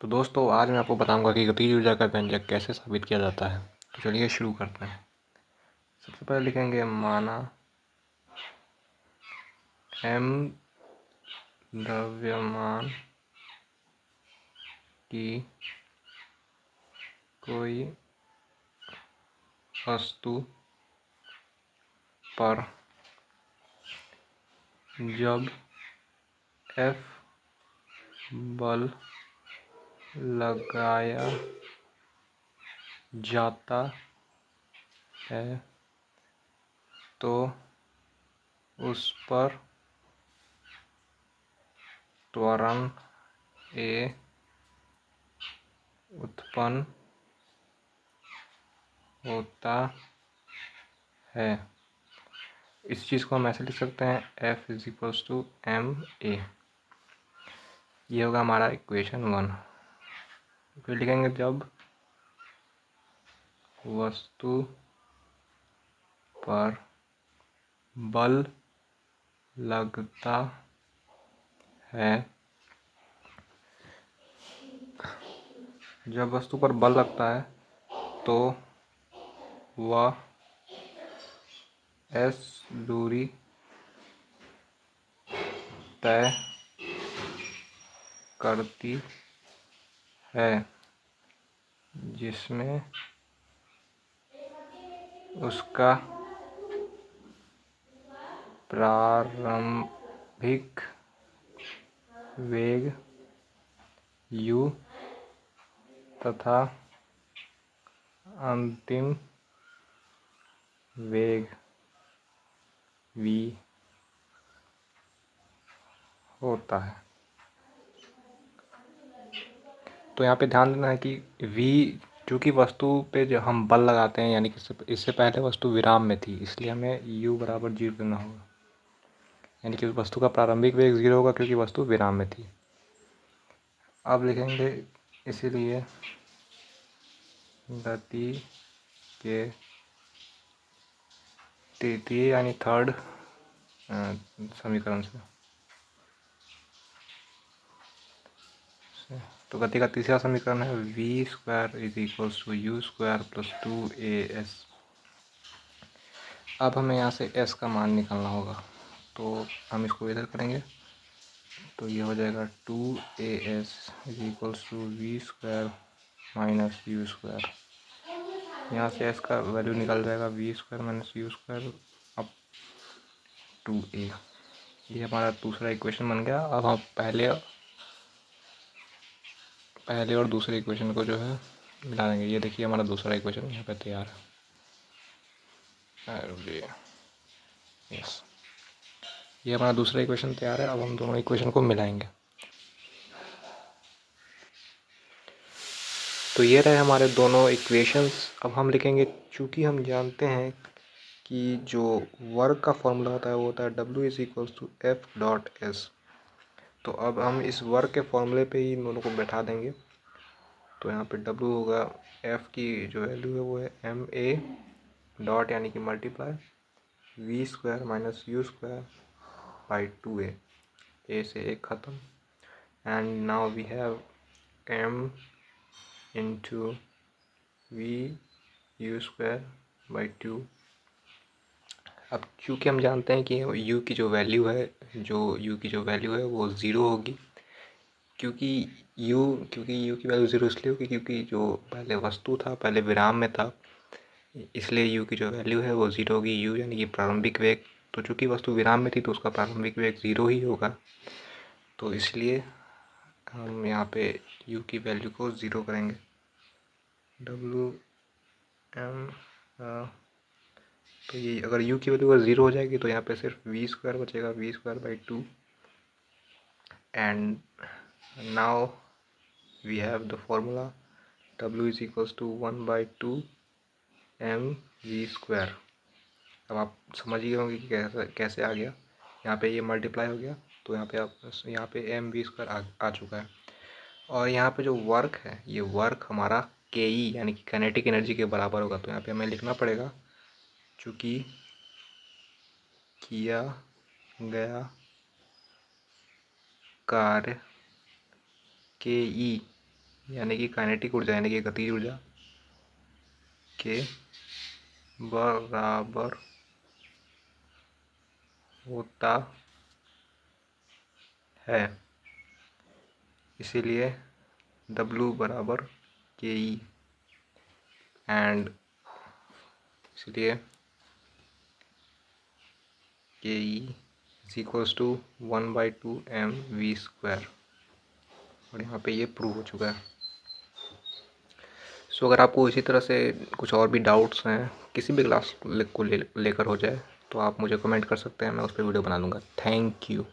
तो दोस्तों आज मैं आपको बताऊंगा कि गतिज ऊर्जा का व्यंजक कैसे साबित किया जाता है। तो चलिए शुरू करते हैं। सबसे पहले लिखेंगे माना m द्रव्यमान की कोई वस्तु पर जब F बल लगाया जाता है तो उस पर त्वरण A उत्पन्न होता है। इस चीज़ को हम ऐसे लिख सकते हैं F is equals to ma। ये होगा हमारा इक्वेशन 1। फिर लिखेंगे जब वस्तु पर बल लगता है, जब वस्तु पर बल लगता है तो वह s दूरी तय करती है जिसमें उसका प्रारंभिक वेग u तथा अंतिम वेग v होता है। तो यहाँ पे ध्यान देना है कि v चूँकि वस्तु पे जो हम बल लगाते हैं यानी कि इससे पहले वस्तु विराम में थी, इसलिए हमें u बराबर 0 देना होगा। यानी कि वस्तु का प्रारंभिक वेग 0 होगा क्योंकि वस्तु विराम में थी। अब लिखेंगे इसीलिए गति के तृतीय यानी थर्ड समीकरण से, तो गति का तीसरा समीकरण है v square is equals to u square plus 2as। अब हमें यहाँ से s का मान निकालना होगा, तो हम इसको इधर करेंगे तो ये हो जाएगा 2as is equals to v square minus u square. यहाँ से s का वैल्यू निकल जाएगा v square minus u square अब 2a। ये हमारा दूसरा इक्वेशन बन गया। अब हम पहले और दूसरे इक्वेशन को जो है मिला देंगे। ये देखिए हमारा दूसरा इक्वेशन यहाँ पे तैयार है। यस, ये हमारा दूसरा इक्वेशन तैयार है। अब हम दोनों इक्वेशन को मिलाएंगे। तो ये रहे हमारे दोनों इक्वेशंस। अब हम लिखेंगे, चूँकि हम जानते हैं कि जो वर्क का फॉर्मूला होता है वो होता है W is equals to F dot S. तो अब हम इस वर्क के फॉर्मूले पे ही इन दोनों को बैठा देंगे। तो यहाँ पे W होगा, F की जो वैल्यू है वो है ma डॉट यानी कि multiply v square minus u square by 2a। a से एक ख़त्म। And now we have m into v u square by 2। अब चूँकि हम जानते हैं कि u की जो वैल्यू है वो 0 होगी, क्योंकि u की वैल्यू 0 इसलिए होगी क्योंकि जो पहले वस्तु था पहले विराम में था, इसलिए u की जो वैल्यू है वो 0 होगी। u यानी कि प्रारंभिक वेग, तो चूँकि वस्तु विराम में थी तो उसका प्रारंभिक वेग 0 ही होगा। तो इसलिए हम यहाँ पे u की वैल्यू को 0 करेंगे। w m तो ये अगर u की वैल्यू अगर 0 हो जाएगी तो यहाँ पे सिर्फ v स्क्वायर बचेगा, v square by 2। And now we have the formula w is equals to 1/2 mv square. अब आप समझ ही होंगे कि कैसे आ गया। यहाँ पे ये मल्टीप्लाई हो गया तो यहाँ पे mv स्क्वायर आ चुका है। और यहाँ पे जो वर्क है ये वर्क हमारा ke यानी कि काइनेटिक एनर्जी के बराबर होगा। तो यहाँ पे हमें लिखना पड़ेगा, चूँकि किया गया कार्य ke यानी कि काइनेटिक ऊर्जा यानी कि गतिज ऊर्जा के बराबर होता है। इसीलिए W बराबर KE एंड इसलिए KE is equals to 1/2 mv²। और यहाँ पे ये प्रूव हो चुका है। सो अगर आपको इसी तरह से कुछ और भी डाउट्स हैं किसी भी क्लास को लेकर हो जाए तो आप मुझे कमेंट कर सकते हैं, मैं उस पर वीडियो बना दूँगा। Thank you.